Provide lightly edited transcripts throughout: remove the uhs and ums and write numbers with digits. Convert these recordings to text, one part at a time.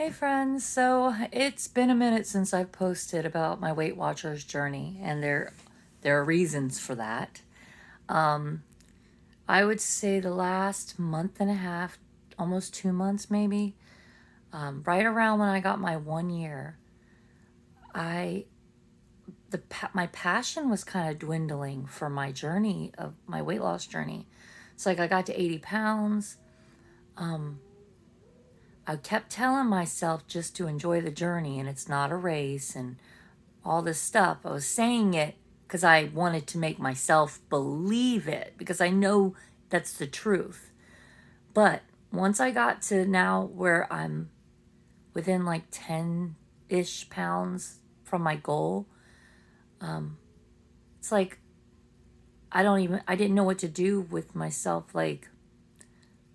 Hey friends, so it's been a minute since I've posted about my Weight Watchers journey, and there are reasons for that. Um, I would say the last month and a half, almost 2 months maybe, right around when I got my 1 year, I my passion was kind of dwindling for my journey of my weight loss journey. It's like I got to 80 pounds. Um, I kept telling myself just to enjoy the journey, and it's not a race, and all this stuff. I was saying it because I wanted to make myself believe it because I know that's the truth. But once I got to now where I'm within like 10-ish pounds from my goal, it's like I didn't know what to do with myself. Like,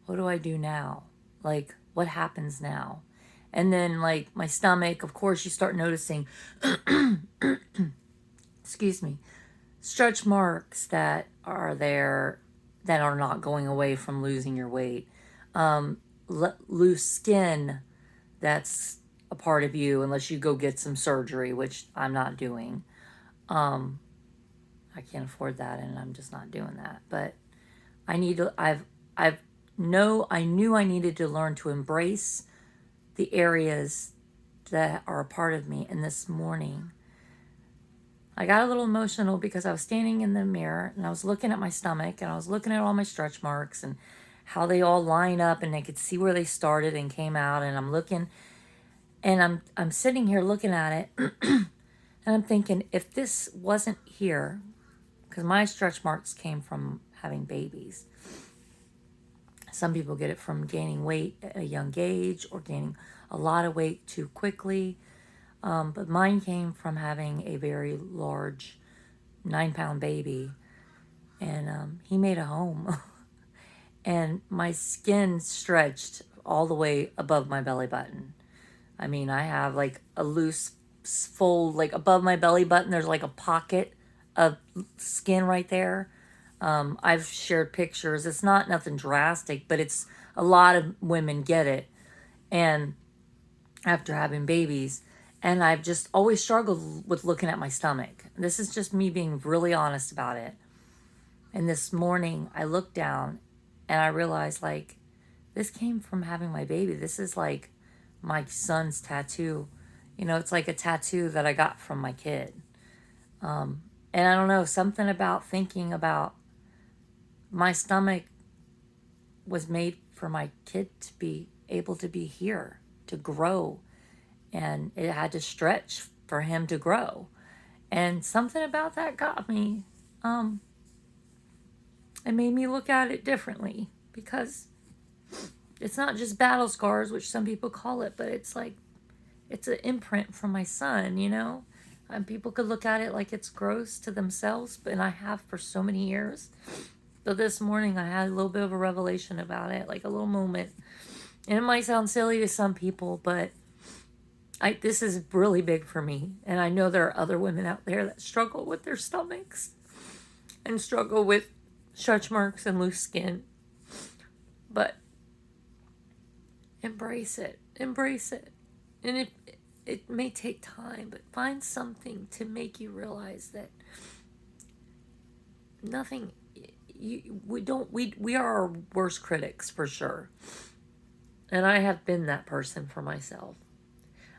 what do I do now? Like, what happens now? And then, like, my stomach, of course, you start noticing, excuse me, stretch marks that are there that are not going away from losing your weight. Loose skin that's a part of you unless you go get some surgery, which I'm not doing. Um, I can't afford that, and I'm just not doing that. But I need to. I knew I needed to learn to embrace the areas that are a part of me. And this morning, I got a little emotional because I was standing in the mirror and I was looking at my stomach and I was looking at all my stretch marks and how they all line up and I could see where they started and came out, and I'm looking and I'm sitting here looking at it and I'm thinking, if this wasn't here, because my stretch marks came from having babies. Some people get it from gaining weight at a young age or gaining a lot of weight too quickly. But mine came from having a very large 9-pound baby, and he made a home. And my skin stretched all the way above my belly button. I mean, I have like a loose fold, like above my belly button, there's like a pocket of skin right there. I've shared pictures. It's not nothing drastic, but it's a lot of women get it. And after having babies, and I've just always struggled with looking at my stomach. This is just me being really honest about it. And this morning I looked down and I realized, like, this came from having my baby. This is like my son's tattoo. You know, it's like a tattoo that I got from my kid. And I don't know, something about thinking about my stomach was made for my kid to be able to be here, to grow. And it had to stretch for him to grow. And something about that got me. Um, it made me look at it differently because it's not just battle scars, which some people call it, but it's like it's an imprint from my son, you know? And people could look at it like it's gross to themselves, but and I have for so many years. So this morning I had a little bit of a revelation about it, like a little moment. And it might sound silly to some people, but this is really big for me. And I know there are other women out there that struggle with their stomachs and struggle with stretch marks and loose skin. But embrace it. Embrace it. And it may take time, but find something to make you realize that nothing we are our worst critics for sure. And I have been that person for myself.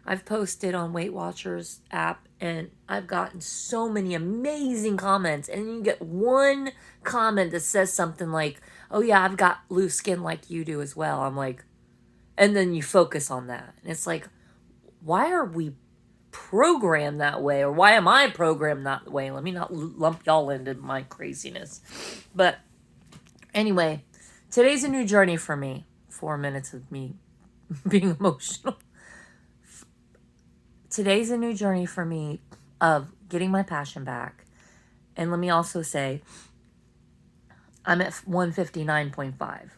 I've posted on Weight Watchers app and I've gotten so many amazing comments, and you get one comment that says something like, "Oh yeah, I've got loose skin like you do as well." I'm like, and then you focus on that. And it's like, why are we programmed that way, or why am I programmed that way? Let me not lump y'all into my craziness. But anyway, today's a new journey for me. 4 minutes of me being emotional. Today's a new journey for me of getting my passion back. And let me also say, I'm at 159.5.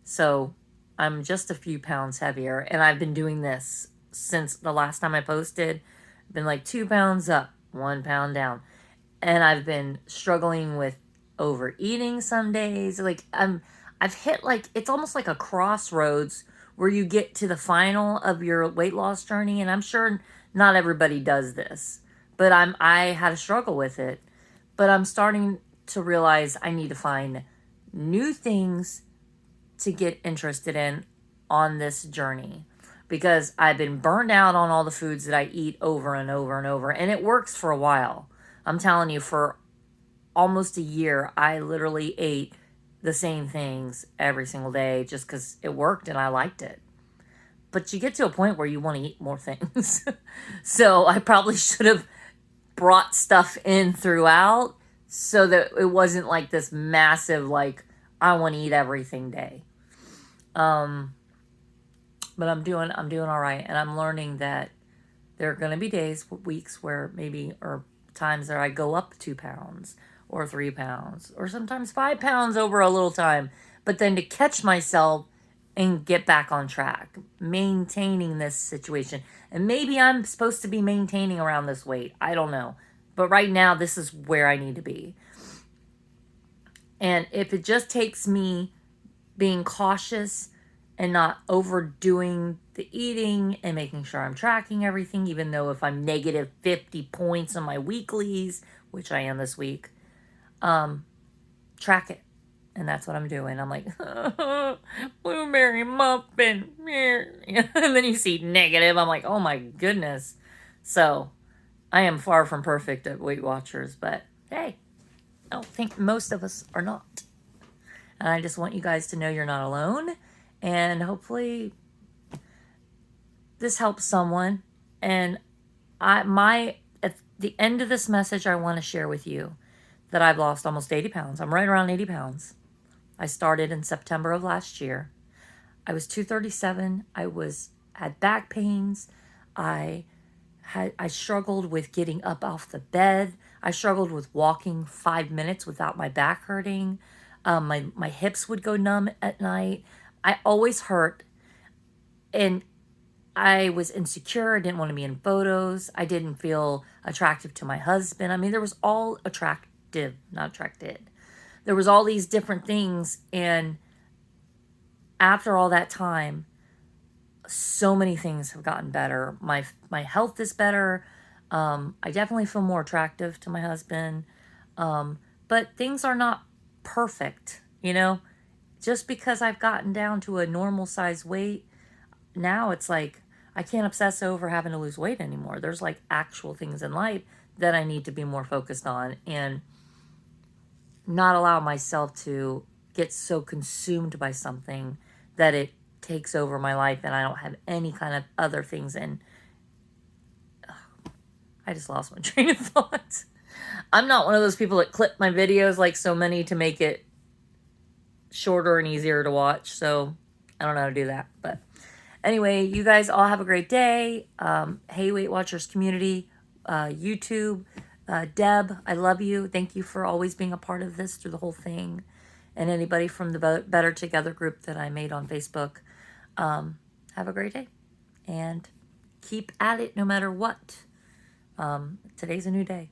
So I'm just a few pounds heavier. And I've been doing this since the last time I posted. I've been like 2 pounds up, 1 pound down. And I've been struggling with overeating some days. Like I've hit, like, it's almost like a crossroads where you get to the final of your weight loss journey. And I'm sure not everybody does this, but I had a struggle with it. But I'm starting to realize I need to find new things to get interested in on this journey, because I've been burned out on all the foods that I eat over and over and over, and it works for a while. I'm telling you, for almost a year, I literally ate the same things every single day just because it worked and I liked it. But you get to a point where you want to eat more things. So I probably should have brought stuff in throughout so that it wasn't like this massive, like, I want to eat everything day. But I'm doing all right, and I'm learning that there are going to be days, weeks where maybe, or times that I go up 2 pounds or 3 pounds or sometimes 5 pounds over a little time, but then to catch myself and get back on track, maintaining this situation. And maybe I'm supposed to be maintaining around this weight. I don't know. But right now, this is where I need to be. And if it just takes me being cautious and not overdoing the eating and making sure I'm tracking everything, even though if I'm negative 50 points on my weeklies, which I am this week, track it. And that's what I'm doing. I'm like, blueberry muffin. And then you see negative. I'm like, oh my goodness. So I am far from perfect at Weight Watchers, but hey, I don't think most of us are not. And I just want you guys to know you're not alone. And hopefully this helps someone. And at the end of this message, I want to share with you that I've lost almost 80 pounds. I'm right around 80 pounds. I started in September of last year. I was 237. I had back pains. I struggled with getting up off the bed. I struggled with walking 5 minutes without my back hurting. My hips would go numb at night. I always hurt, and I was insecure. I didn't want to be in photos. I didn't feel attractive to my husband. I mean, there was all attractive, not attracted. There was all these different things, and after all that time, so many things have gotten better. My health is better. I definitely feel more attractive to my husband. But things are not perfect, you know? Just because I've gotten down to a normal size weight, now it's like I can't obsess over having to lose weight anymore. There's like actual things in life that I need to be more focused on and not allow myself to get so consumed by something that it takes over my life and I don't have any kind of other things. And I just lost my train of thought. I'm not one of those people that clip my videos like so many to make it shorter and easier to watch. So I don't know how to do that. But anyway, you guys all have a great day. Hey, Weight Watchers community, YouTube, Deb, I love you. Thank you for always being a part of this through the whole thing. And anybody from the Better Together group that I made on Facebook, have a great day. And keep at it no matter what. Today's a new day.